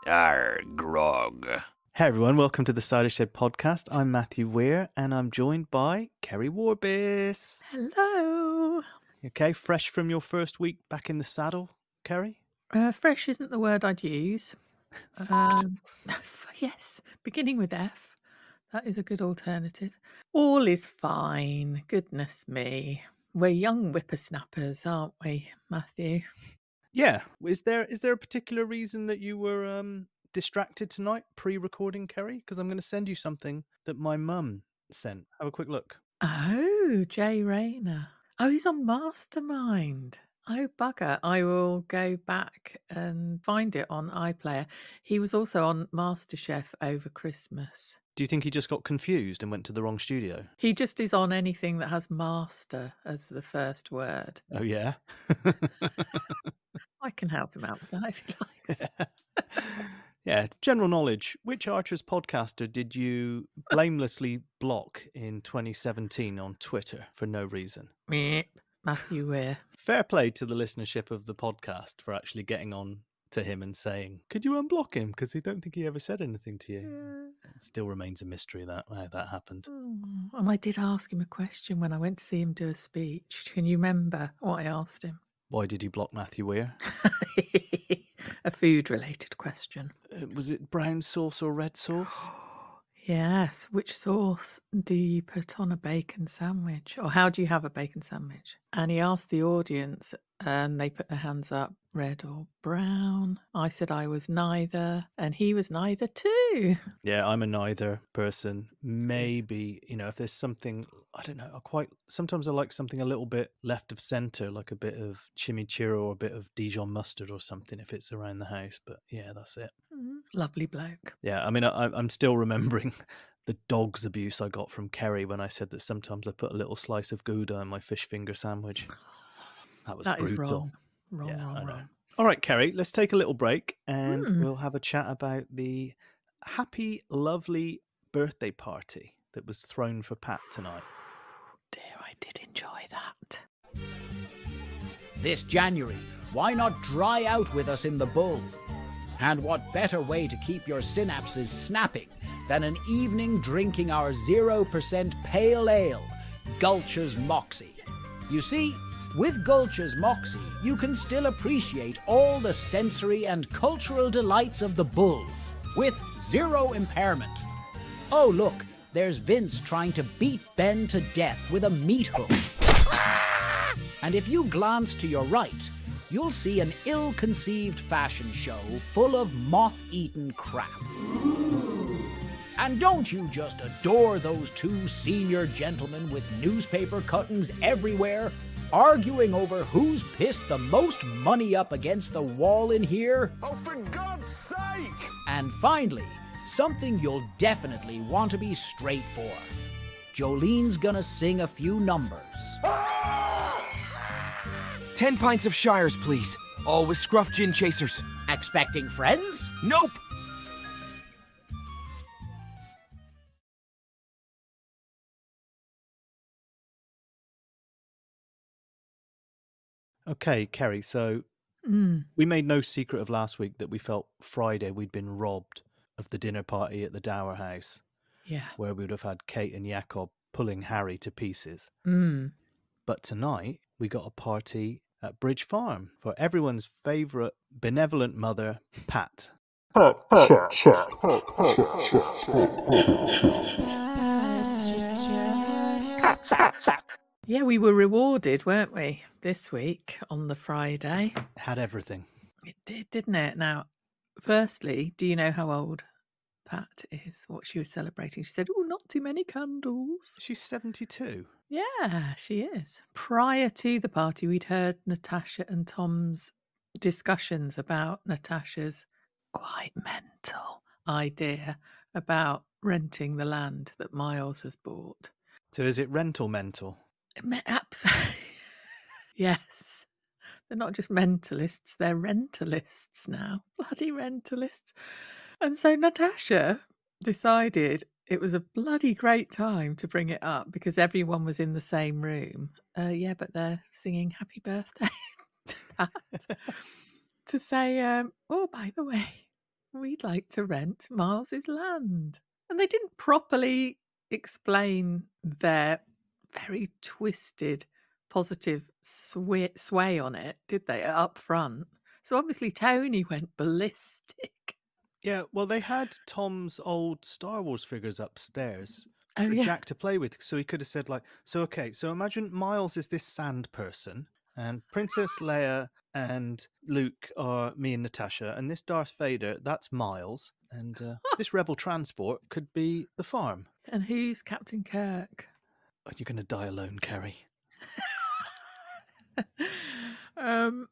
Grog. Hey everyone, welcome to the Cider Shed podcast. I'm Matthew Weir and I'm joined by Kerry Warbis. Hello. Okay, fresh from your first week back in the saddle, Kerry? Fresh isn't the word I'd use. Yes, beginning with F. That is a good alternative. All is fine. Goodness me. We're young whippersnappers, aren't we, Matthew? Yeah. Is there a particular reason that you were distracted tonight, pre-recording, Kerry? Because I'm going to send you something that my mum sent. Have a quick look. Oh, Jay Rayner. Oh, he's on Mastermind. Oh, bugger. I will go back and find it on iPlayer. He was also on MasterChef over Christmas. Do you think he just got confused and went to the wrong studio? He just is on anything that has master as the first word. Oh, yeah? I can help him out with that if he likes. Yeah, general knowledge. Which Archers podcaster did you blamelessly block in 2017 on Twitter for no reason? Meep. Matthew Weir. Fair play to the listenership of the podcast for actually getting on to him and saying, could you unblock him? Because I don't think he ever said anything to you. Yeah. It still remains a mystery how that happened. And I did ask him a question when I went to see him do a speech. Can you remember what I asked him? Why did you block Matthew Weir? A food-related question. Was it brown sauce or red sauce? Yes. Which sauce do you put on a bacon sandwich? Or how do you have a bacon sandwich? And he asked the audience and they put their hands up, red or brown. I said I was neither and he was neither too. Yeah, I'm a neither person. Maybe, if there's something, I don't know, sometimes I like something a little bit left of center, like a bit of chimichurri or a bit of Dijon mustard or something if it's around the house. But yeah, that's it. Lovely bloke. Yeah, I mean, I'm still remembering the dog's abuse I got from Kerry when I said that sometimes I put a little slice of Gouda in my fish finger sandwich. That was brutal. Is wrong. Wrong. All right, Kerry, let's take a little break and we'll have a chat about the happy, lovely birthday party that was thrown for Pat tonight. Dear, I did enjoy that. This January, why not dry out with us in the Bull? And what better way to keep your synapses snapping than an evening drinking our 0% pale ale, Gulch's Moxie? You see, with Gulch's Moxie, you can still appreciate all the sensory and cultural delights of the Bull, with zero impairment. Oh look, there's Vince trying to beat Ben to death with a meat hook. And if you glance to your right, you'll see an ill-conceived fashion show full of moth-eaten crap. And don't you just adore those two senior gentlemen with newspaper cuttings everywhere, arguing over who's pissed the most money up against the wall in here? Oh, for God's sake! And finally, something you'll definitely want to be straight for. Jolene's gonna sing a few numbers. 10 pints of Shires, please. All with Scruff Gin Chasers. Expecting friends? Nope! Okay, Kerry, so we made no secret of last week that we felt Friday we'd been robbed of the dinner party at the Dower House. Yeah. Where we would have had Kate and Jacob pulling Harry to pieces. But tonight, we got a party at Bridge Farm for everyone's favourite benevolent mother, Pat. Yeah, we were rewarded, weren't we, this week on the Friday? Had everything. It did, didn't it? Now, firstly, do you know how old Pat is? What she was celebrating? She said, oh, not too many candles. She's 72. Yeah, she is. Prior to the party, we'd heard Natasha and Tom's discussions about Natasha's quite mental idea about renting the land that Miles has bought. So is it rental mental? Absolutely. Yes. They're not just mentalists, they're rentalists now. Bloody rentalists. And so Natasha decided it was a bloody great time to bring it up because everyone was in the same room. Yeah, but they're singing happy birthday to Pat. To say, oh, by the way, we'd like to rent Miles's land. And they didn't properly explain their very twisted, positive sway on it, did they, up front? So obviously Tony went ballistic. Yeah, well, they had Tom's old Star Wars figures upstairs Oh, for yeah. Jack to play with, so he could have said, like, so imagine Miles is this sand person, and Princess Leia and Luke are me and Natasha, and this Darth Vader, that's Miles, and this Rebel transport could be the farm. And who's Captain Kirk? Oh, you're going to die alone, Kerry.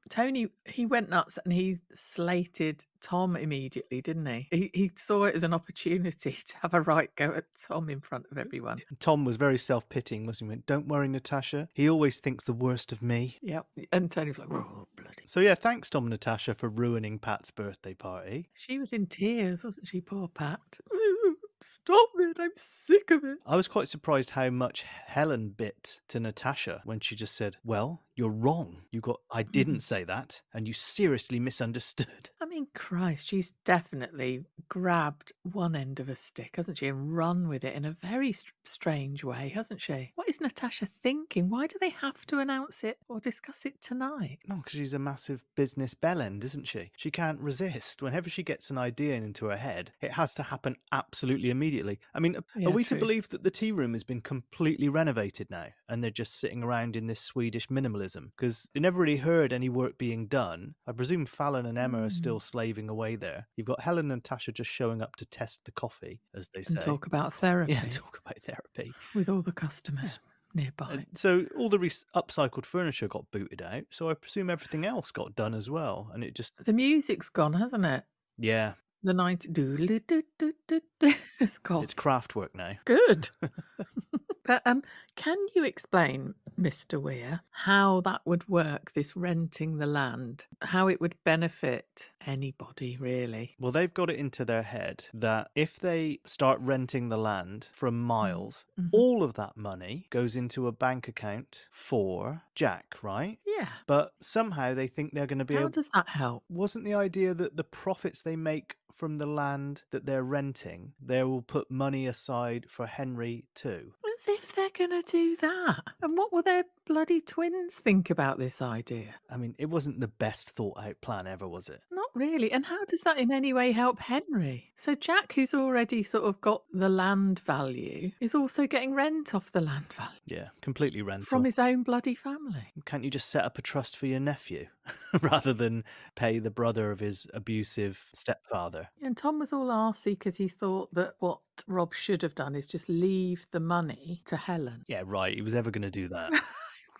Tony, he went nuts and he slated Tom immediately, didn't he? He saw it as an opportunity to have a right go at Tom in front of everyone. Tom was very self-pitying, wasn't he? Went, don't worry, Natasha. He always thinks the worst of me. Yep. And Tony's like, oh, bloody. So yeah, thanks, Tom and Natasha, for ruining Pat's birthday party. She was in tears, wasn't she, poor Pat? Stop it, I'm sick of it. I was quite surprised how much Helen bit to Natasha when she just said, well, you're wrong. I didn't say that, and you seriously misunderstood. I mean, Christ, she's definitely grabbed one end of a stick, hasn't she, and run with it in a very strange way, hasn't she? What is Natasha thinking? Why do they have to announce it or discuss it tonight? No, because she's a massive business bellend, isn't she? She can't resist. Whenever she gets an idea into her head, it has to happen absolutely immediately. I mean, Yeah, are we true. to believe that the tea room has been completely renovated now and they're just sitting around in this Swedish minimalism? Because they never really heard any work being done. I presume Fallon and Emma are still slaving away there. You've got Helen and Natasha just showing up to test the coffee, as they say. And talk about therapy. Yeah, talk about therapy. With all the customers nearby. So all the upcycled furniture got booted out, so I presume everything else got done as well. And it just... The music's gone, hasn't it? Yeah. The 90... It's gone. It's craft work now. Good. But can you explain, Mr. Weir, how that would work, this renting the land, how it would benefit anybody, really? Well, they've got it into their head that if they start renting the land from Miles, all of that money goes into a bank account for Jack, right? Yeah. But somehow they think they're going to be How does that help? Wasn't the idea that the profits they make from the land that they're renting, they will put money aside for Henry too? As if they're going to do that. And what will their bloody twins think about this idea? I mean, it wasn't the best thought out plan ever, was it? Not really. And how does that in any way help Henry? So Jack, who's already sort of got the land value, is also getting rent off the land value. Yeah, completely rental. From his own bloody family. Can't you just set up a trust for your nephew rather than pay the brother of his abusive stepfather? And Tom was all arsey because he thought that what Rob should have done is just leave the money to Helen. Yeah, right. He was ever going to do that.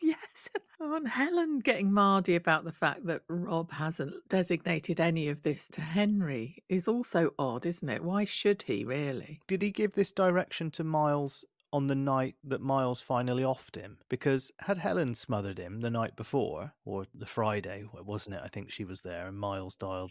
Yes. And Helen getting mardy about the fact that Rob hasn't designated any of this to Henry is also odd, isn't it? Why should he, really? Did he give this direction to Miles on the night that Miles finally offed him? Because had Helen smothered him the night before, or the Friday, wasn't it? I think she was there, and Miles died.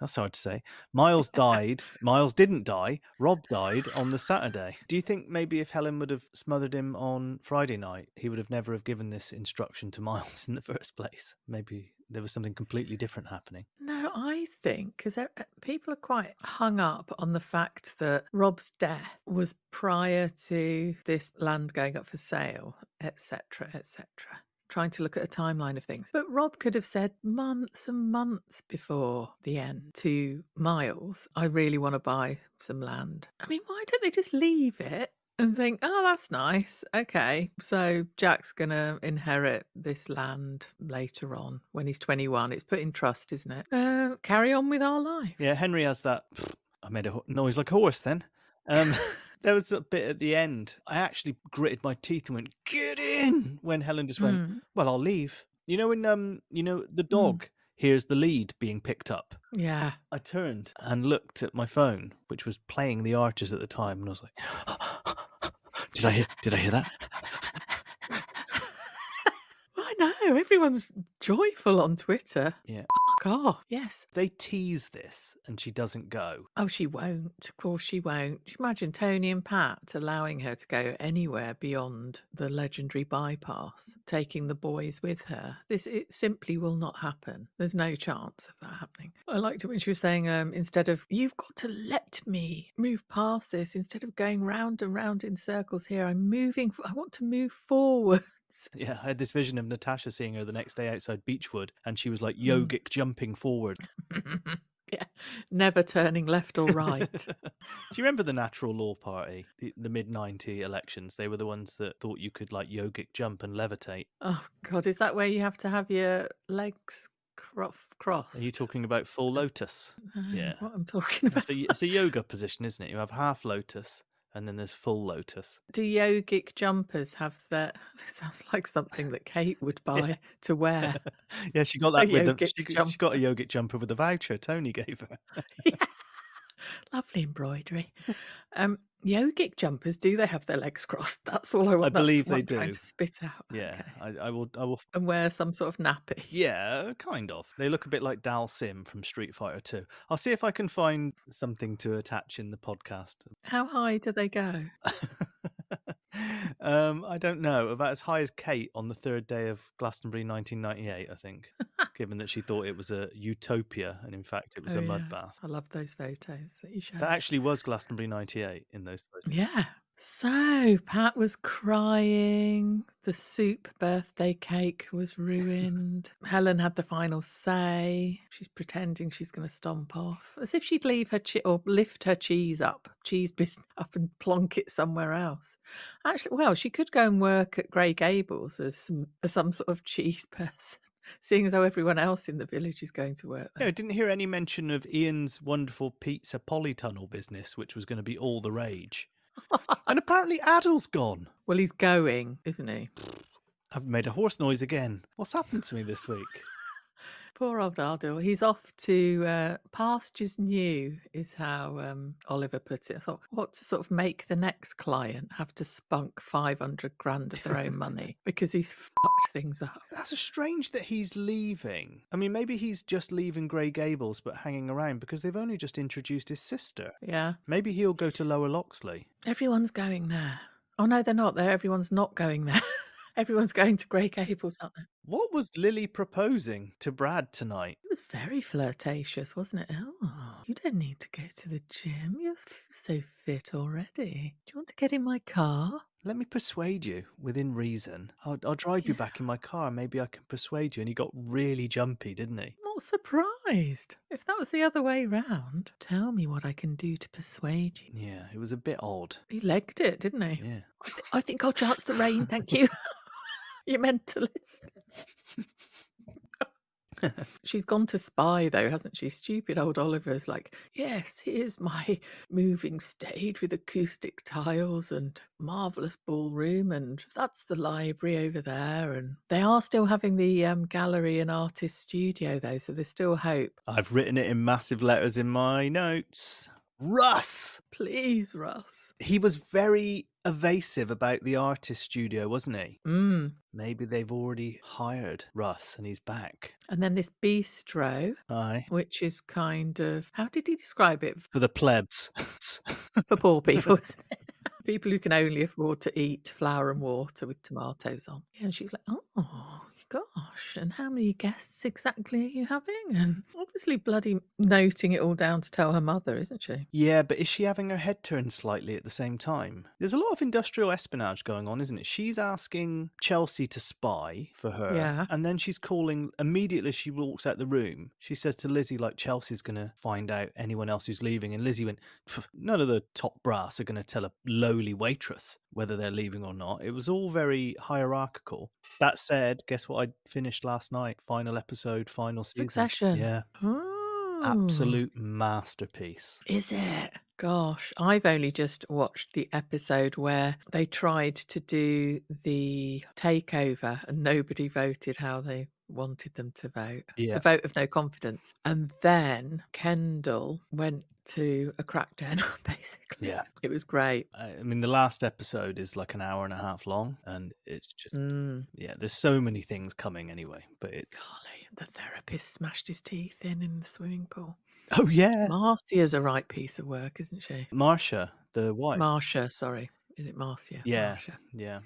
That's hard to say. Miles died. Miles didn't die. Rob died on the Saturday. Do you think maybe if Helen would have smothered him on Friday night, he would have never have given this instruction to Miles in the first place? Maybe there was something completely different happening. No, I think, because people are quite hung up on the fact that Rob's death was prior to this land going up for sale, etc., etc. Trying to look at a timeline of things. But Rob could have said months and months before the end to Miles, I really want to buy some land. I mean, why don't they just leave it and think, oh, that's nice. Okay, so Jack's going to inherit this land later on when he's 21. It's put in trust, isn't it? Carry on with our lives. Yeah, Henry has that... I made a noise like a horse then. There was a bit at the end. I actually gritted my teeth and went, get in! When Helen just went, well, I'll leave. You know, when the dog hears the lead being picked up. Yeah. I turned and looked at my phone, which was playing the Archers at the time, and I was like, did I hear that? I know, everyone's joyful on Twitter. Yeah. fuck off. Yes. They tease this and she doesn't go. Oh, she won't. Of course she won't. Just imagine Tony and Pat allowing her to go anywhere beyond the legendary bypass, taking the boys with her. It simply will not happen. There's no chance of that happening. I liked it when she was saying, instead of, you've got to let me move past this, instead of going round and round in circles here, I want to move forward. Yeah, I had this vision of Natasha seeing her the next day outside Beechwood, and she was like yogic jumping forward. Yeah, never turning left or right. Do you remember the Natural Law Party, the mid-90 elections? They were the ones that thought you could like yogic jump and levitate. Oh, God, is that where you have to have your legs crossed? Are you talking about full lotus? Yeah. What I'm talking about. It's a yoga position, isn't it? You have half lotus, and then there's full lotus. Do yogic jumpers have that? This sounds like something that Kate would buy to wear. Yeah, she got that with yogic she got a yogic jumper with a voucher Tony gave her. Yeah. Lovely embroidery. Yogic jumpers, do they have their legs crossed? That's all I want. I believe That's what they I'm trying do. to spit out. Yeah, Okay. I will. And wear some sort of nappy. Yeah, kind of. They look a bit like Dal Sim from Street Fighter 2. I'll see if I can find something to attach in the podcast. How high do they go? I don't know. About as high as Kate on the third day of Glastonbury 1998, I think. Given that she thought it was a utopia, and in fact it was a mud bath. I love those photos that you showed. That actually was Glastonbury 98 in those photos. Yeah. So Pat was crying. The soup birthday cake was ruined. Helen had the final say. She's pretending she's going to stomp off, as if she'd leave her or lift her cheese business up and plonk it somewhere else. Actually, well, she could go and work at Grey Gables as some sort of cheese person. Seeing as how everyone else in the village is going to work there. No, I didn't hear any mention of Ian's wonderful pizza polytunnel business, which was going to be all the rage. And apparently Adil's gone. Well, he's going, isn't he? I've made a horse noise again. What's happened to me this week? Poor old Adil. He's off to pastures new, is how Oliver puts it. I thought, what to sort of make the next client have to spunk 500 grand of their own money because he's fucked things up. That's strange that he's leaving. I mean, maybe he's just leaving Grey Gables but hanging around because they've only just introduced his sister. Yeah. Maybe he'll go to Lower Loxley. Everyone's going there. Oh, no, they're not there. Everyone's not going there. Everyone's going to Grey Gables, aren't they? What was Lily proposing to Brad tonight? It was very flirtatious, wasn't it? Oh, you don't need to go to the gym. You're so fit already. Do you want to get in my car? Let me persuade you within reason. I'll drive you back in my car. Maybe I can persuade you. And he got really jumpy, didn't he? Not surprised. If that was the other way round, tell me what I can do to persuade you. Yeah, it was a bit odd. He legged it, didn't he? Yeah. I think I'll chance the rain, thank you. You mentalist. She's gone to spy, though, hasn't she? Stupid old Oliver's like, yes, here's my moving stage with acoustic tiles and marvellous ballroom, and that's the library over there. And they are still having the gallery and artist studio, though, so there's still hope. I've written it in massive letters in my notes. Russ! Please, Russ. He was very evasive about the artist studio, wasn't he? Maybe they've already hired Russ and he's back. And then this bistro, Aye. which is kind of, how did he describe it? For the plebs. For poor people, isn't it? People who can only afford to eat flour and water with tomatoes on. Yeah, and she's like, oh, gosh, and how many guests exactly are you having? And obviously bloody noting it all down to tell her mother, isn't she? Yeah, but is she having her head turned slightly at the same time? There's a lot of industrial espionage going on, isn't it? She's asking Chelsea to spy for her. Yeah. And then she's calling, immediately she walks out the room, she says to Lizzie, like, Chelsea's going to find out anyone else who's leaving. And Lizzie went, none of the top brass are going to tell a lowly waitress whether they're leaving or not. It was all very hierarchical. That said, guess what I finished last night? Final episode, final season. Succession. Yeah. Oh. Absolute masterpiece. Is it? Gosh, I've only just watched the episode where they tried to do the takeover and nobody voted how they wanted them to vote. Yeah. The vote of no confidence. And then Kendall went to a crackdown, basically. Yeah. It was great. I mean, the last episode is like an hour and a half long, and it's just, yeah, there's so many things coming anyway, but it's... Golly, the therapist smashed his teeth in the swimming pool. Oh, yeah. Marcia's a right piece of work, isn't she? Marcia, the wife. Marcia, sorry. Is it Marcia? Yeah, Marcia. yeah.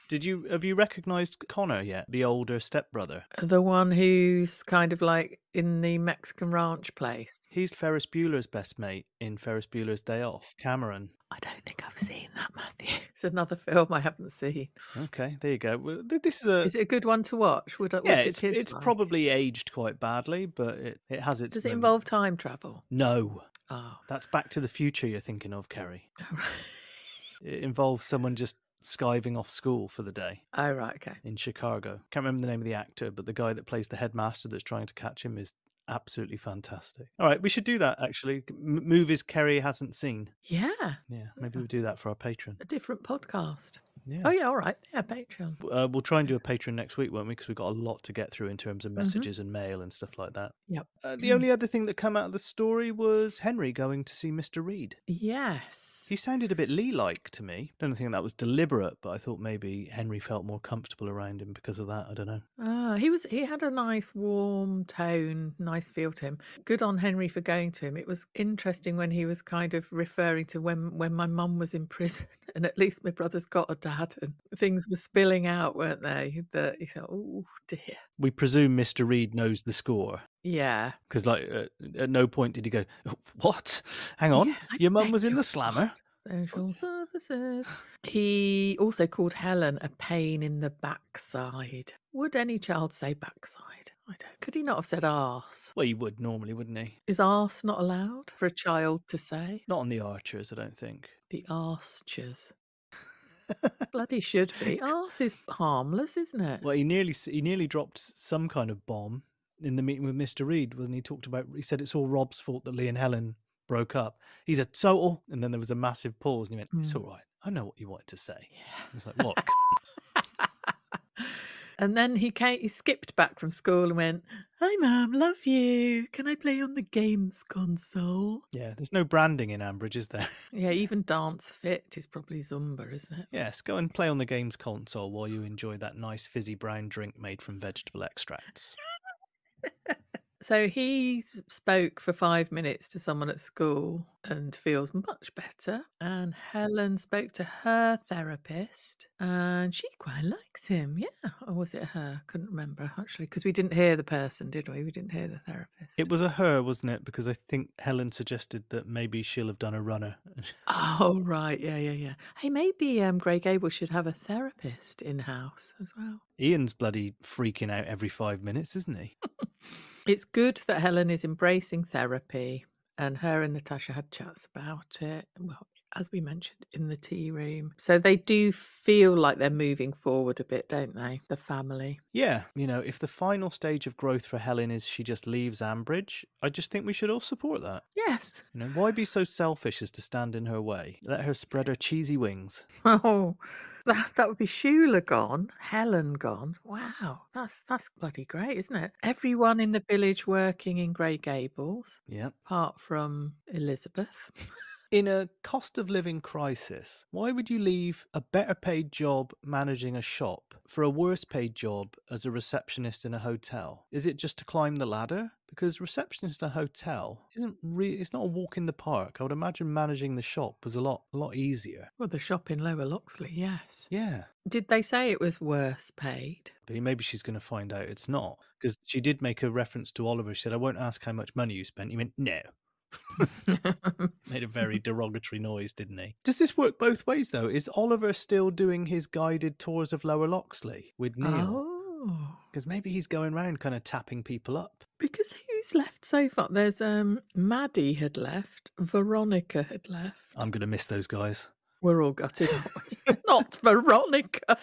Have you recognised Connor yet? The older stepbrother? The one who's kind of like in the Mexican ranch place. He's Ferris Bueller's best mate in Ferris Bueller's Day Off, Cameron. I don't think I've seen that, Matthew. It's another film I haven't seen. Okay, there you go. Well, this Is it a good one to watch? What yeah, the kids it's like? probably aged quite badly, but it has its... Does it involve time travel? No. Oh. That's Back to the Future you're thinking of, Kerry. Oh, right. It involves someone just skiving off school for the day. Oh, right, okay. In Chicago. Can't remember the name of the actor, but the guy that plays the headmaster that's trying to catch him is absolutely fantastic. All right, we should do that, actually. Movies Kerry hasn't seen. Yeah. Yeah, maybe we'll do that for our patron. A different podcast. Yeah. Oh, yeah, all right. Yeah, Patreon. We'll try and do a Patreon next week, won't we? Because we've got a lot to get through in terms of messages and mail and stuff like that. Yep. The only other thing that came out of the story was Henry going to see Mr. Reed. Yes. He sounded a bit Lee-like to me. Don't think that was deliberate, but I thought maybe Henry felt more comfortable around him because of that. I don't know. He had a nice warm tone, nice feel to him. Good on Henry for going to him. It was interesting when he was kind of referring to when my mum was in prison and at least my brother's got a dad, and things were spilling out, weren't they? That he thought, oh dear. We presume Mr. Reed knows the score. Yeah. Because at no point did he go, what? Hang on, your mum was in the slammer? Social services. He also called Helen a pain in the backside. Would any child say backside? I don't. Could he not have said arse? Well, he would normally, wouldn't he? Is arse not allowed for a child to say? Not on the Archers, I don't think. Be arschers. Bloody should be. Arse is harmless, isn't it? Well, he nearly dropped some kind of bomb in the meeting with Mr. Reed when he said it's all Rob's fault that Lee and Helen broke up. He said, so, and then there was a massive pause and he went, it's all right. I know what you wanted to say. Yeah. I was like, what? And then he skipped back from school and went, hi, Mum, love you. Can I play on the games console? Yeah, there's no branding in Ambridge, is there? Yeah, even Dance Fit is probably Zumba, isn't it? Yes, go and play on the games console while you enjoy that nice fizzy brown drink made from vegetable extracts. So he spoke for 5 minutes to someone at school and feels much better. And Helen spoke to her therapist and she quite likes him. Yeah. Or was it her? Couldn't remember, actually, because we didn't hear the person, did we? We didn't hear the therapist. It was a her, wasn't it? Because I think Helen suggested that maybe she'll have done a runner. Oh, right. Yeah. Hey, maybe Grey Gable should have a therapist in-house as well. Ian's bloody freaking out every 5 minutes, isn't he? It's good that Helen is embracing therapy, and her and Natasha had chats about it. Well, as we mentioned, in the tea room. So they do feel like they're moving forward a bit, don't they? The family. Yeah, if the final stage of growth for Helen is she just leaves Ambridge, I just think we should all support that. Yes. Why be so selfish as to stand in her way? Let her spread her cheesy wings. Oh, that would be Shula gone, Helen gone. Wow, that's bloody great, isn't it? Everyone in the village working in Grey Gables. Yep. Apart from Elizabeth. In a cost of living crisis, why would you leave a better paid job managing a shop for a worse paid job as a receptionist in a hotel? Is it just to climb the ladder? Because receptionist in a hotel it's not a walk in the park. I would imagine managing the shop was a lot easier. Well, the shop in Lower Loxley, yes. Yeah. Did they say it was worse paid? But maybe she's going to find out it's not. Because she did make a reference to Oliver. She said, I won't ask how much money you spent. He went, no. Made a very derogatory noise, didn't he? Does this work both ways, though? Is Oliver still doing his guided tours of Lower Loxley with Neil? Oh. Because maybe he's going around kind of tapping people up. Because who's left so far? There's Maddie had left. Veronica had left. I'm going to miss those guys. We're all gutted, aren't we? Not Veronica.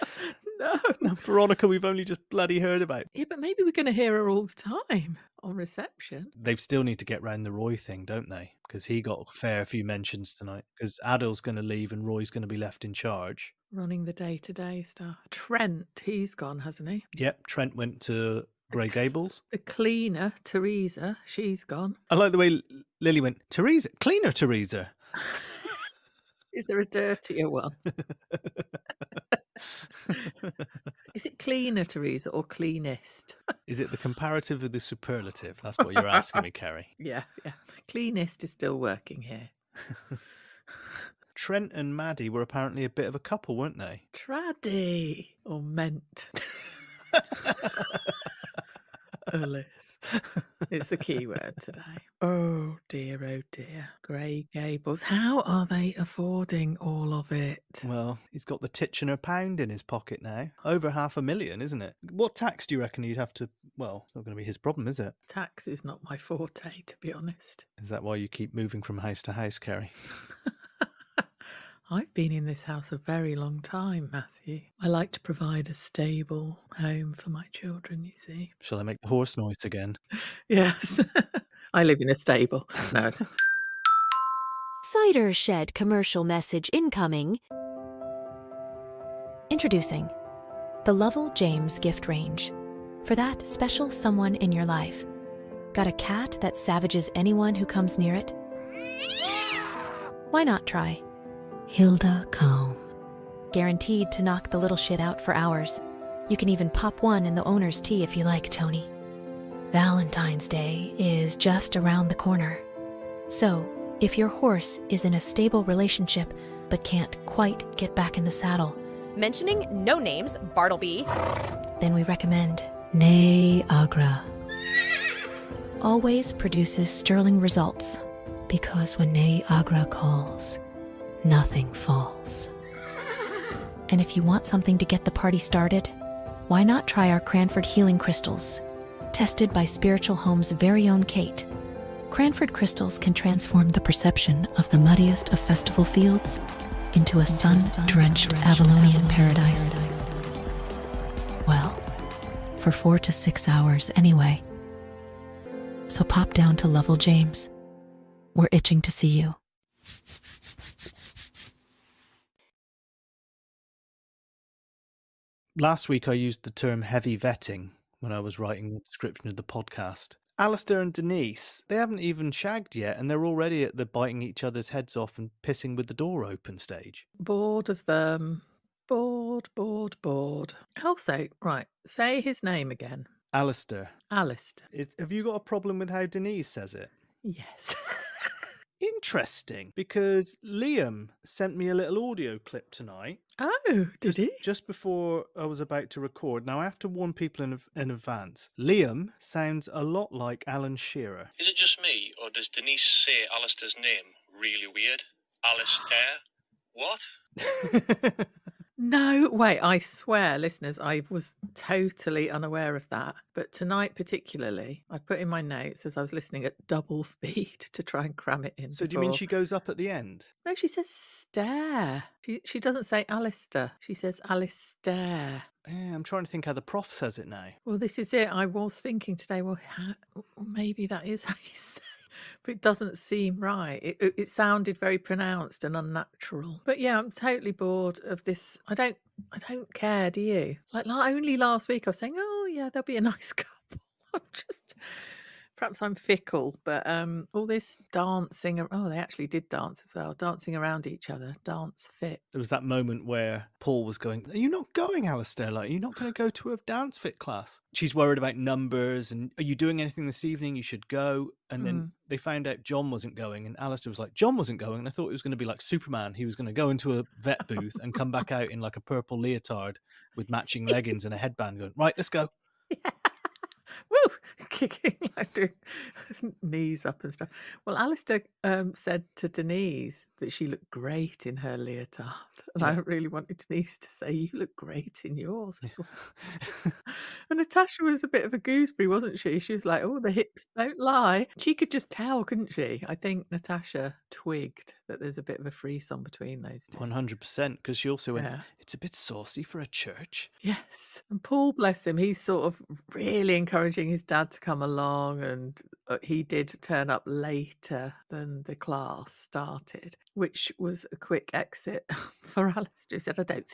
No. Veronica, we've only just bloody heard about. Yeah, but maybe we're going to hear her all the time on reception. They still need to get round the Roy thing, don't they? Because he got a fair few mentions tonight. Because Adil's going to leave and Roy's going to be left in charge. Running the day-to-day stuff. Trent, he's gone, hasn't he? Yep, Trent went to Grey Gables. The cleaner, Teresa, she's gone. I like the way Lily went, Teresa, cleaner Teresa. Is there a dirtier one? Is it cleaner, Teresa, or cleanest? Is it the comparative or the superlative? That's what you're asking me, Kerry. Yeah. Cleanest is still working here. Trent and Maddie were apparently a bit of a couple, weren't they? Traddy, or meant. Alice. It's the key word today. Oh dear. Grey Gables. How are they affording all of it? Well, he's got the Titchener pound in his pocket now. Over $500,000, isn't it? What tax do you reckon he'd have to... Well, it's not going to be his problem, is it? Tax is not my forte, to be honest. Is that why you keep moving from house to house, Kerry? I've been in this house a very long time, Matthew. I like to provide a stable home for my children, you see. Shall I make the horse noise again? Yes. I live in a stable. No. Cider Shed commercial message incoming. Introducing the Lovell James gift range. For that special someone in your life. Got a cat that savages anyone who comes near it? Why not try Hilda Calm? Guaranteed to knock the little shit out for hours. You can even pop one in the owner's tea if you like, Tony. Valentine's Day is just around the corner. So, if your horse is in a stable relationship but can't quite get back in the saddle, mentioning no names, Bartleby, then we recommend Niagara. Always produces sterling results, because when Niagara calls, nothing falls. And if you want something to get the party started, why not try our Cranford Healing Crystals? Tested by Spiritual Home's very own Kate, Cranford crystals can transform the perception of the muddiest of festival fields into a sun-drenched Avalonian paradise. Well, for 4 to 6 hours anyway. So pop down to Lovell James. We're itching to see you. Last week I used the term heavy vetting when I was writing the description of the podcast. Alistair and Denise, they haven't even shagged yet and they're already at the biting each other's heads off and pissing with the door open stage. Bored of them. Bored. Also, right, say his name again. Alistair. Alistair. Have you got a problem with how Denise says it? Yes. Interesting, because Liam sent me a little audio clip tonight. Oh, did he? Just before I was about to record. Now, I have to warn people in advance. Liam sounds a lot like Alan Shearer. Is it just me, or does Denise say Alistair's name really weird? Alistair? What? No, wait, I swear, listeners, I was totally unaware of that. But tonight particularly, I put in my notes as I was listening at double speed to try and cram it in. So do you mean she goes up at the end? No, she says stare. She doesn't say Alistair. She says Alistair. Yeah, I'm trying to think how the prof says it now. Well, this is it. I was thinking today, well, maybe that is how you say it. But it doesn't seem right. It sounded very pronounced and unnatural. But yeah, I'm totally bored of this. I don't care, do you? Like only last week I was saying, oh yeah, there'll be a nice couple. Perhaps I'm fickle, but all this dancing. Oh, they actually did dance as well, dancing around each other, dance fit. There was that moment where Paul was going, are you not going, Alistair? Like, are you not going to go to a dance fit class? She's worried about numbers and are you doing anything this evening? You should go. And then they found out John wasn't going and Alistair was like, John wasn't going. And I thought it was going to be like Superman. He was going to go into a vet booth and come back out in like a purple leotard with matching leggings and a headband going, right, let's go. Yeah. Woo! Kicking, like doing knees up and stuff. Well, Alistair said to Denise that she looked great in her leotard. And I really wanted Denise to say, you look great in yours as well. And Natasha was a bit of a gooseberry, wasn't she? She was like, oh, the hips don't lie. She could just tell, couldn't she? I think Natasha twigged that there's a bit of a frisson between those two. 100%, because she also went, it's a bit saucy for a church. Yes. And Paul, bless him, he's sort of really encouraged encouraging his dad to come along, and he did turn up later than the class started, which was a quick exit for Alistair. He said, I don't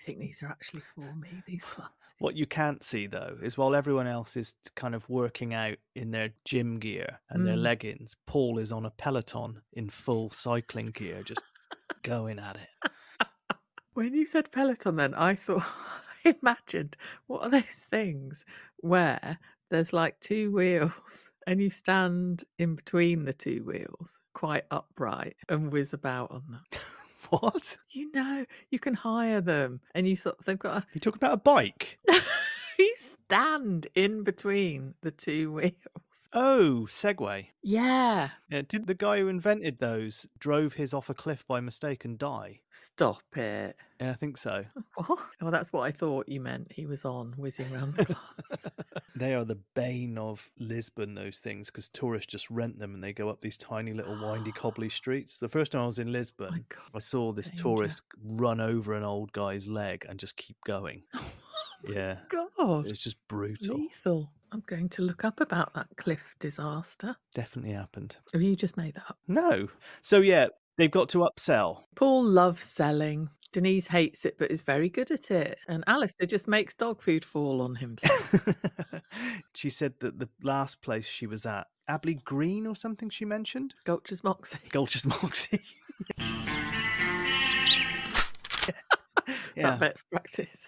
think these are actually for me, these classes. What you can't see, though, is while everyone else is kind of working out in their gym gear and their leggings, Paul is on a Peloton in full cycling gear, just going at it. When you said Peloton then, I thought, I imagined, what are those things where there's like two wheels and you stand in between the two wheels quite upright and whiz about on them? What? You know, you can hire them and they've got You talking about a bike? you stand in between the two wheels. Oh, Segway. Yeah. Yeah, did the guy who invented those drove his off a cliff by mistake and die? Stop it. Yeah, I think so. What? Well, that's what I thought you meant. He was on whizzing around the class. They are the bane of Lisbon, those things, because tourists just rent them and they go up these tiny little windy, cobbly streets. The first time I was in Lisbon, God, I saw this danger. tourist run over an old guy's leg and just keep going. Yeah. God. It's just brutal. Lethal. I'm going to look up about that cliff disaster. Definitely happened. Have you just made that up? No. So, yeah, they've got to upsell. Paul loves selling. Denise hates it, but is very good at it. And Alistair just makes dog food fall on himself. She said that the last place she was at, Abley Green or something she mentioned? Gulcher's Moxie. Gulcher's Moxie. That bet's practice.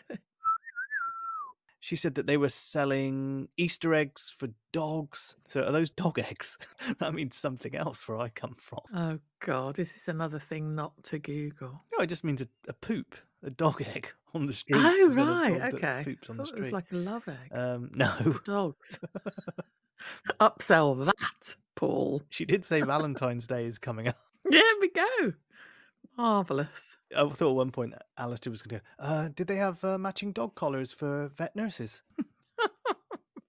She said that they were selling Easter eggs for dogs. So are those dog eggs? That means something else where I come from. Oh, God. Is this another thing not to Google? No, it just means a poop, a dog egg on the street. Oh, as well as right. dog that Okay. poops on I the thought street. it was like a love egg. No. Dogs. Upsell that, Paul. She did say Valentine's Day is coming up. There we go. Marvellous. I thought at one point Alistair was going to go, did they have matching dog collars for vet nurses?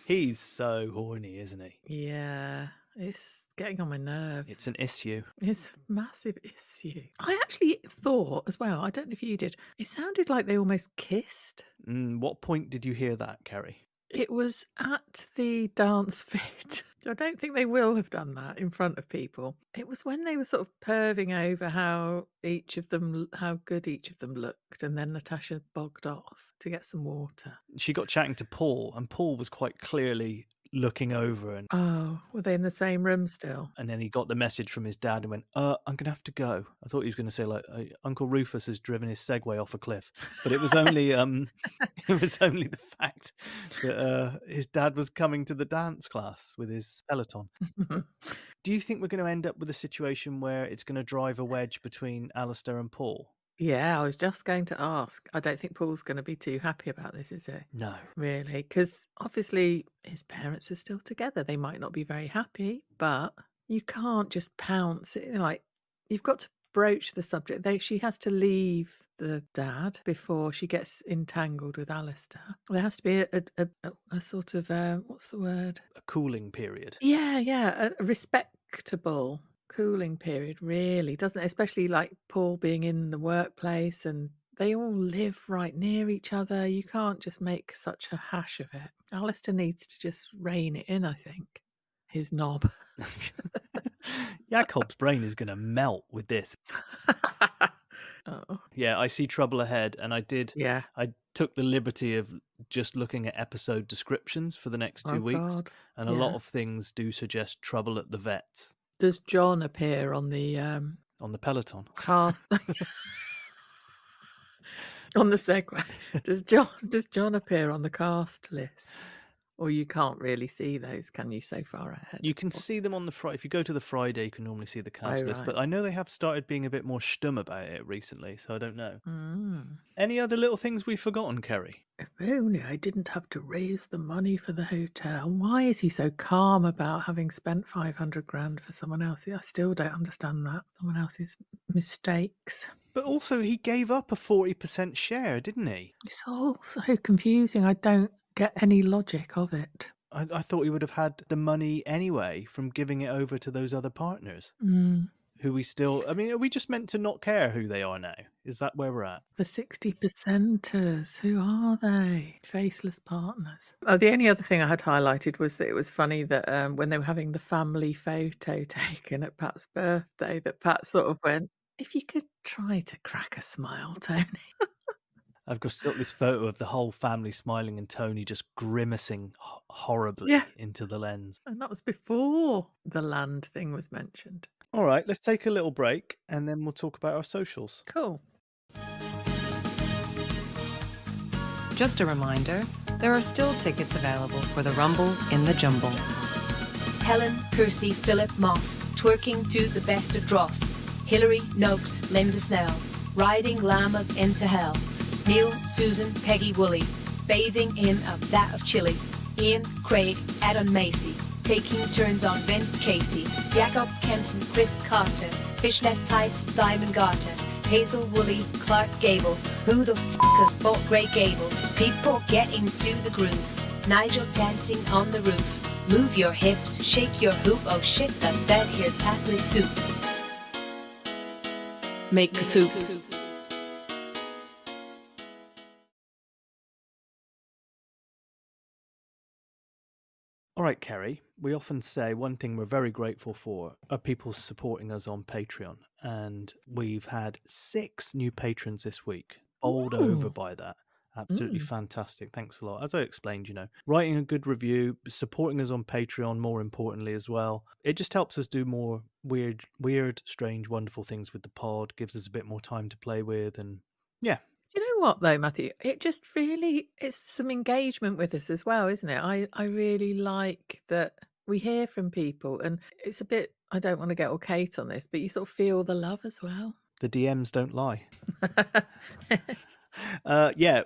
He's so horny, isn't he? Yeah, it's getting on my nerves. It's an issue. It's a massive issue. I actually thought as well, I don't know if you did, it sounded like they almost kissed. What point did you hear that, Kerry? It was at the dance fit. I don't think they will have done that in front of people. It was when they were sort of perving over how good each of them looked, and then Natasha bogged off to get some water. She got chatting to Paul, and Paul was quite clearly looking over, and were they in the same room still? And then he got the message from his dad and went, I'm going to have to go. I thought he was going to say, like, Uncle Rufus has driven his Segway off a cliff. But it was only it was only the fact that his dad was coming to the dance class with his Peloton. Do you think we're going to end up with a situation where it's going to drive a wedge between Alistair and Paul? Yeah, I was just going to ask. I don't think Paul's going to be too happy about this, is he? No. Really? Because obviously his parents are still together. They might not be very happy, but you can't just pounce it. Like, you've got to broach the subject. She has to leave the dad before she gets entangled with Alistair. There has to be a sort of, what's the word? A cooling period. Yeah, a respectable cooling period, really, doesn't it? Especially like Paul being in the workplace and they all live right near each other. You can't just make such a hash of it. Alistair needs to just rein it in, I think. His knob. Jacob's brain is going to melt with this. Oh. Yeah, I see trouble ahead, and I took the liberty of just looking at episode descriptions for the next 2 weeks, and a lot of things do suggest trouble at the vets. Does John appear on the Peloton cast? On the Segway? Does John appear on the cast list? Or you can't really see those, can you, so far ahead? You can see them on the Friday. If you go to the Friday, you can normally see the cast list. Right. But I know they have started being a bit more stum about it recently, so I don't know. Any other little things we've forgotten, Kerry? If only I didn't have to raise the money for the hotel. Why is he so calm about having spent 500 grand for someone else? I still don't understand that. Someone else's mistakes. But also, he gave up a 40% share, didn't he? It's all so confusing. I don't get any logic of it. I thought he would have had the money anyway from giving it over to those other partners who we still... I mean, are we just meant to not care who they are now? Is that where we're at? The 60%ers, who are they? Faceless partners. Oh, the only other thing I had highlighted was that it was funny that when they were having the family photo taken at Pat's birthday, that Pat sort of went, if you could try to crack a smile, Tony. I've got this photo of the whole family smiling and Tony just grimacing horribly into the lens. And that was before the land thing was mentioned. All right, let's take a little break and then we'll talk about our socials. Cool. Just a reminder, there are still tickets available for the Rumble in the Jumble. Helen, Kirsty, Philip, Moss, twerking to the best of dross. Hilary, Noakes, Linda Snell, riding llamas into hell. Neil, Susan, Peggy, Woolley, bathing in of that of chili. Ian, Craig, Adam Macy, taking turns on Vince Casey. Jacob, Kenton, Chris Carter, Fishnet Tights, Simon Garter. Hazel, Woolley, Clark Gable. Who the f*** has bought Grey Gables? People getting to the groove. Nigel dancing on the roof. Move your hips, shake your hoop. Oh shit, the bed, here's Pat with soup. Make soup. All right, Kerry, we often say one thing we're very grateful for are people supporting us on Patreon. And we've had 6 new patrons this week. Bowled over by that. Absolutely fantastic. Thanks a lot. As I explained, writing a good review, supporting us on Patreon, more importantly as well. It just helps us do more weird, strange, wonderful things with the pod, gives us a bit more time to play with. And yeah. You know what, though, Matthew? It just really, it's some engagement with us as well, isn't it? I really like that we hear from people, and it's a bit, I don't want to get all Kate on this, but you sort of feel the love as well. The DMs don't lie.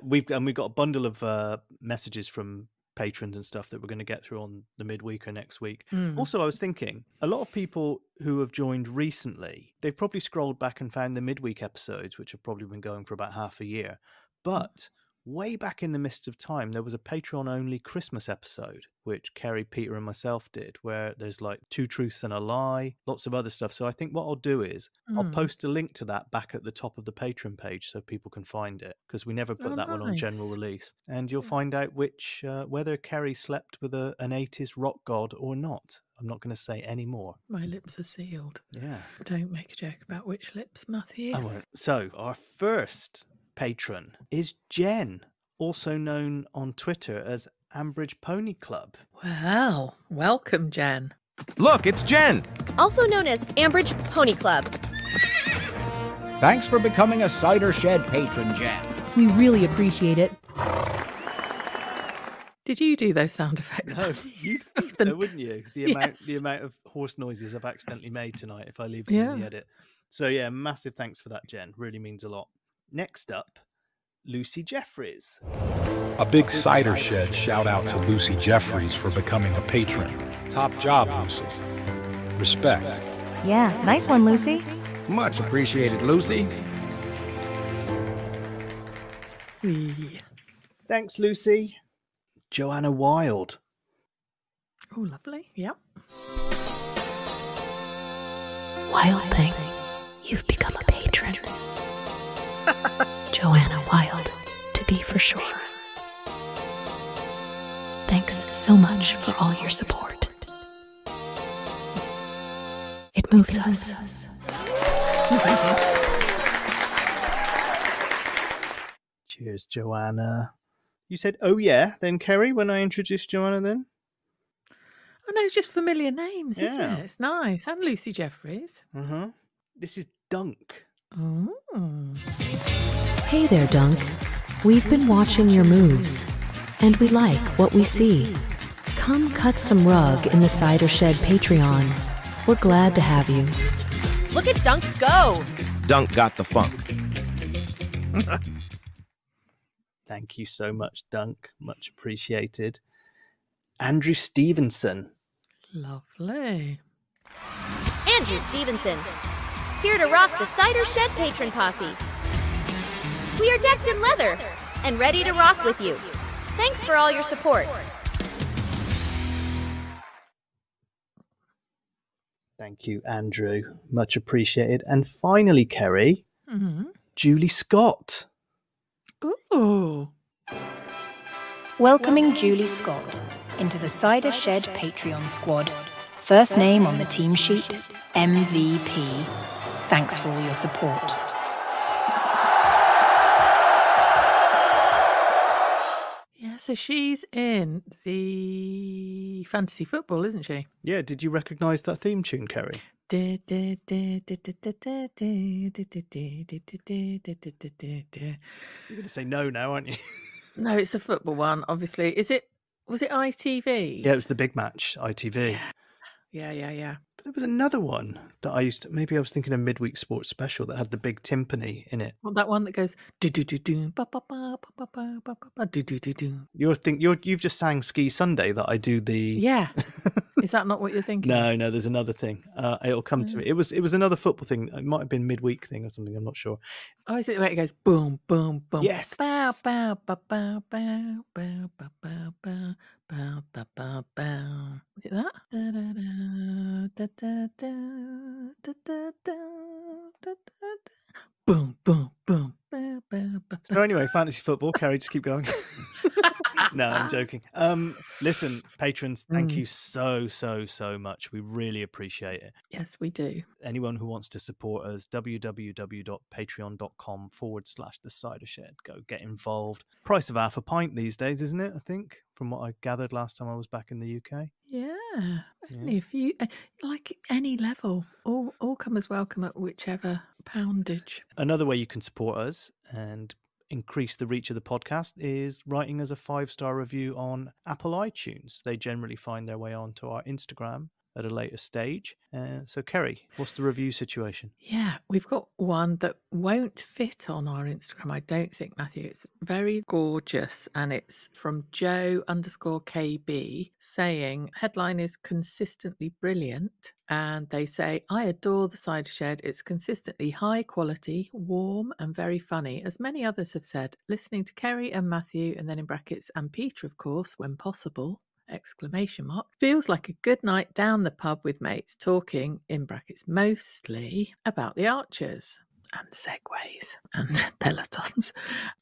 We've got a bundle of messages from patrons and stuff that we're going to get through on the midweek or next week. Also, I was thinking, a lot of people who have joined recently, they've probably scrolled back and found the midweek episodes, which have probably been going for about half a year. But way back in the mist of time, there was a Patreon-only Christmas episode, which Kerry, Peter, and myself did, where there's like 2 truths and a lie, lots of other stuff. So I think what I'll do is I'll post a link to that back at the top of the Patreon page so people can find it, because we never put that one on general release. And you'll find out which whether Kerry slept with an 80s rock god or not. I'm not going to say any more. My lips are sealed. Yeah. Don't make a joke about which lips, Matthew. I won't. So our first patron is Jen, also known on Twitter as Ambridge Pony Club. Well, welcome, Jen. Look, it's Jen! Also known as Ambridge Pony Club. Thanks for becoming a Cider Shed patron, Jen. We really appreciate it. Did you do those sound effects? No, you'd think so, wouldn't you? The amount of horse noises I've accidentally made tonight if I leave it in the edit. So yeah, massive thanks for that, Jen. Really means a lot. Next up, Lucy Jeffries. A big Cider Shed shout out to Lucy Jeffries for becoming a patron. Top job, Lucy. Respect. Yeah, nice one, Lucy. Much appreciated, Lucy. Thanks, Lucy. Joanna Wild. Oh, lovely. Yep. Wild thing, you've become a patron. Joanna Wild, to be for sure. Thanks so much for all your support. It moves us. Cheers, Joanna. You said, oh yeah, then Kerry, when I introduced Joanna then? Oh no, it's just familiar names, isn't it? It's nice. And Lucy Jeffries. This is Dunk. Oh. Hey there, Dunk. We've been watching your moves, and we like what we see. Come cut some rug in the Cider Shed Patreon. We're glad to have you. Look at Dunk go! Dunk got the funk. Thank you so much, Dunk. Much appreciated. Andrew Stevenson. Lovely. Andrew Stevenson. Here to rock the Cider Shed Patron Posse. We are decked in leather and ready to rock with you. Thanks for all your support. Thank you, Andrew. Much appreciated. And finally, Kerry, Mm-hmm. Julie Scott. Ooh. Welcoming Julie Scott into the Cider Shed Patreon squad. First name on the team sheet, MVP. Thanks for all your support. Yeah, so she's in the fantasy football, isn't she? Yeah, did you recognise that theme tune, Kerry? You're going to say no now, aren't you? No, it's a football one, obviously. Was it ITV? Yeah, it was the big match, ITV. Yeah. But there was another one that maybe I was thinking of Midweek Sports Special that had the big timpani in it. Well, that one that goes do do do do ba ba ba ba ba ba ba do do do do. You've just sang Ski Sunday that I do the. Yeah. Is that not what you're thinking? No, there's another thing. It'll come to me. It was another football thing. It might have been midweek thing or something. I'm not sure. Oh, is it where it goes boom, boom, boom? Yes. Bow, bow, bow, bow, bow, bow, bow, bow, bow, bow, bow, bow, bow. Is it that? Da, da, da, da, da, da, da, da, da, da. Boom, boom, boom. Bow, bow, bow. So anyway, fantasy football. Kerry, just keep going. No, I'm joking. Listen, patrons, thank you so much. We really appreciate it. Yes, we do. Anyone who wants to support us, www.patreon.com/The Cider Shed. Go get involved. Price of half a pint these days, isn't it? I think, from what I gathered last time I was back in the UK. Yeah, only a few, like any level. All comers welcome at whichever poundage. Another way you can support us and increase the reach of the podcast is writing us a 5-star review on Apple iTunes. They generally find their way onto our Instagram at a later stage. So, Kerry, what's the review situation? Yeah, we've got one that won't fit on our Instagram, I don't think, Matthew. It's very gorgeous, and it's from Joe_KB saying, headline is consistently brilliant. And they say, I adore the Cider Shed. It's consistently high quality, warm, and very funny. As many others have said, listening to Kerry and Matthew, and then in brackets, and Peter, of course, when possible, ! Feels like a good night down the pub with mates talking, in brackets, mostly about the Archers and segways and pelotons.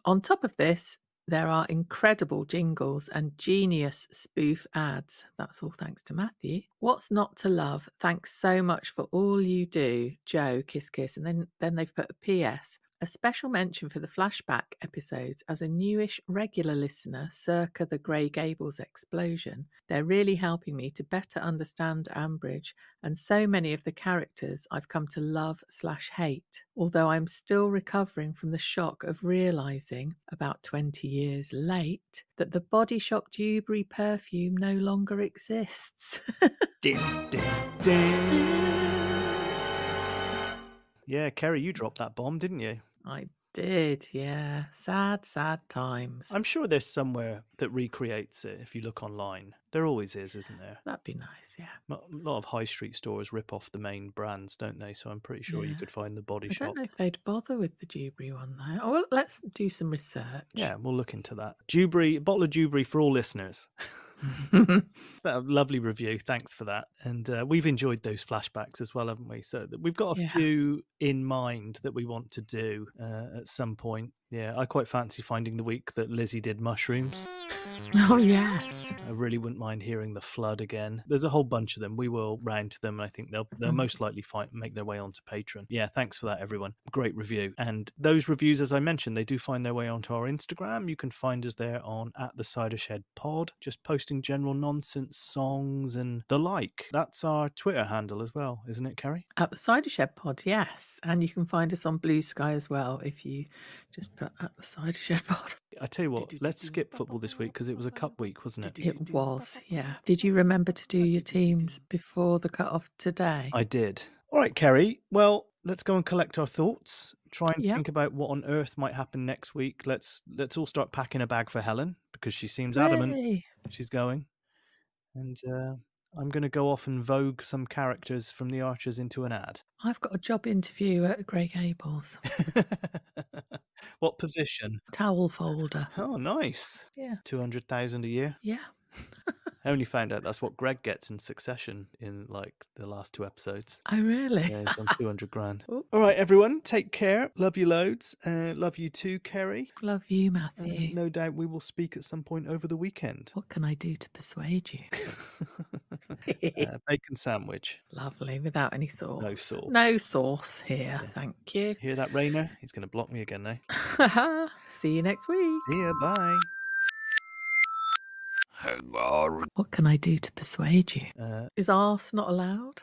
On top of this, there are incredible jingles and genius spoof ads. That's all thanks to Matthew. What's not to love? Thanks so much for all you do, Joe, kiss kiss. And then they've put a PS. A special mention for the flashback episodes. As a newish regular listener circa the Grey Gables explosion, they're really helping me to better understand Ambridge and so many of the characters I've come to love/hate, although I'm still recovering from the shock of realising, about 20 years late, that the Body Shop Dewberry perfume no longer exists. Dim, dim, dim. Yeah, Kerry, you dropped that bomb, didn't you? I did, yeah. Sad times. I'm sure there's somewhere that recreates it if you look online. There always is, isn't there? That'd be nice, yeah. A lot of high street stores rip off the main brands, don't they? So I'm pretty sure you could find the Body Shop. I don't know if they'd bother with the Dewberry one, though. Oh, well, let's do some research. Yeah, we'll look into that. Dewberry, a bottle of Dewberry for all listeners. That lovely review, thanks for that. And we've enjoyed those flashbacks as well, haven't we? So we've got a few in mind that we want to do at some point. Yeah, I quite fancy finding the week that Lizzie did mushrooms. Oh, yes. I really wouldn't mind hearing the flood again. There's a whole bunch of them. We will round to them. And I think they'll most likely make their way onto Patreon. Yeah, thanks for that, everyone. Great review. And those reviews, as I mentioned, they do find their way onto our Instagram. You can find us there on @TheCiderShedPod, just posting general nonsense, songs and the like. That's our Twitter handle as well, isn't it, Kerry? @TheCiderShedPod, yes. And you can find us on Blue Sky as well if you just put @TheCiderShedPod. I tell you what, let's skip football this week because it was a cup week, wasn't it? It was, yeah. Did you remember to do your teams before the cut-off today? I did. All right, Kerry. Well, let's go and collect our thoughts. Try and think about what on earth might happen next week. Let's all start packing a bag for Helen because she seems adamant she's going. And I'm going to go off and vogue some characters from the Archers into an ad. I've got a job interview at Grey Gables. What position? Towel folder. Oh, nice. Yeah. 200,000 a year. Yeah. I only found out that's what Greg gets in Succession in like the last 2 episodes. Oh, really? Yeah, he's on 200 grand. Oh. All right, everyone, take care. Love you loads. Love you too, Kerry. Love you, Matthew. No doubt we will speak at some point over the weekend. What can I do to persuade you? Bacon sandwich. Lovely, without any sauce. No sauce. No sauce here, thank you. Hear that, Rainer? He's going to block me again now. See you next week. See ya, bye. What can I do to persuade you? Is arse not allowed?